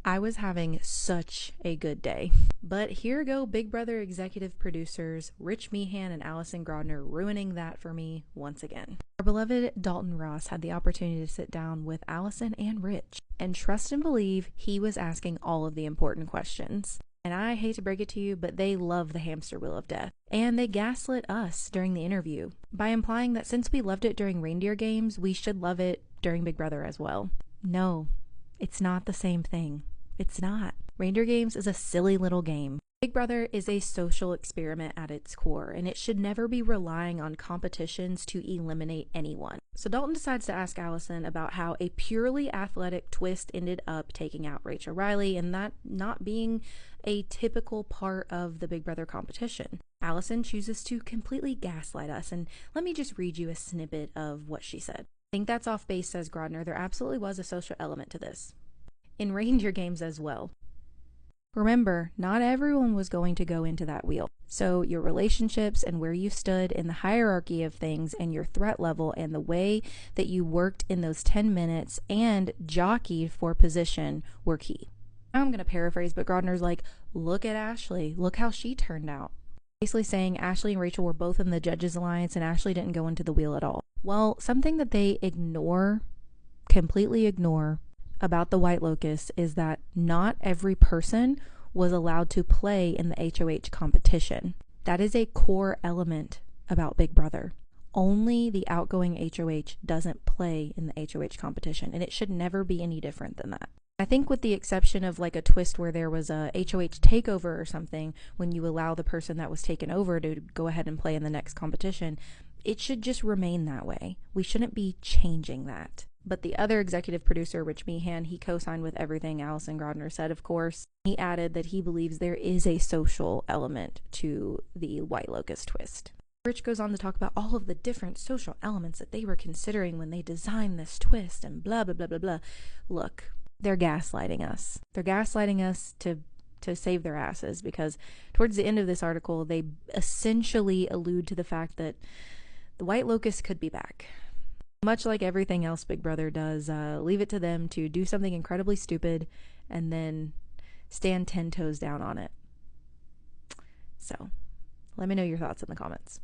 I was having such a good day. But here go Big Brother executive producers Rich Meehan and Allison Grodner ruining that for me once again. Our beloved Dalton Ross had the opportunity to sit down with Allison and Rich, and trust and believe he was asking all of the important questions. And I hate to break it to you, but they love the hamster wheel of death. And they gaslit us during the interview by implying that since we loved it during reindeer games, we should love it during Big Brother as well. No, it's not the same thing. It's not. Reindeer games is a silly little game. Big Brother is a social experiment at its core, and it should never be relying on competitions to eliminate anyone. So Dalton decides to ask Allison about how a purely athletic twist ended up taking out Rachel Reilly, and that not being a typical part of the Big Brother competition. Allison chooses to completely gaslight us, and let me just read you a snippet of what she said. "I think that's off base," says Grodner. "There absolutely was a social element to this. In reindeer games as well. Remember, not everyone was going to go into that wheel. So your relationships and where you stood in the hierarchy of things and your threat level and the way that you worked in those 10 minutes and jockeyed for position were key." Now I'm going to paraphrase, but Grodner's like, look at Ashley. Look how she turned out. Basically saying Ashley and Rachel were both in the Judges Alliance and Ashley didn't go into the wheel at all. Well, something that they completely ignore about the White Locust is that not every person was allowed to play in the HOH competition. That is a core element about Big Brother. Only the outgoing HOH doesn't play in the HOH competition, and it should never be any different than that. I think with the exception of like a twist where there was a HOH takeover or something, when you allow the person that was taken over to go ahead and play in the next competition, it should just remain that way. We shouldn't be changing that. But the other executive producer, Rich Meehan, he co-signed with everything Allison Grodner said, of course. He added that he believes there is a social element to the White Locust twist. Rich goes on to talk about all of the different social elements that they were considering when they designed this twist and blah, blah, blah, blah, blah. Look, they're gaslighting us. They're gaslighting us to save their asses, because towards the end of this article, they essentially allude to the fact that the White Locust could be back. Much like everything else Big Brother does, leave it to them to do something incredibly stupid and then stand 10 toes down on it. So, let me know your thoughts in the comments.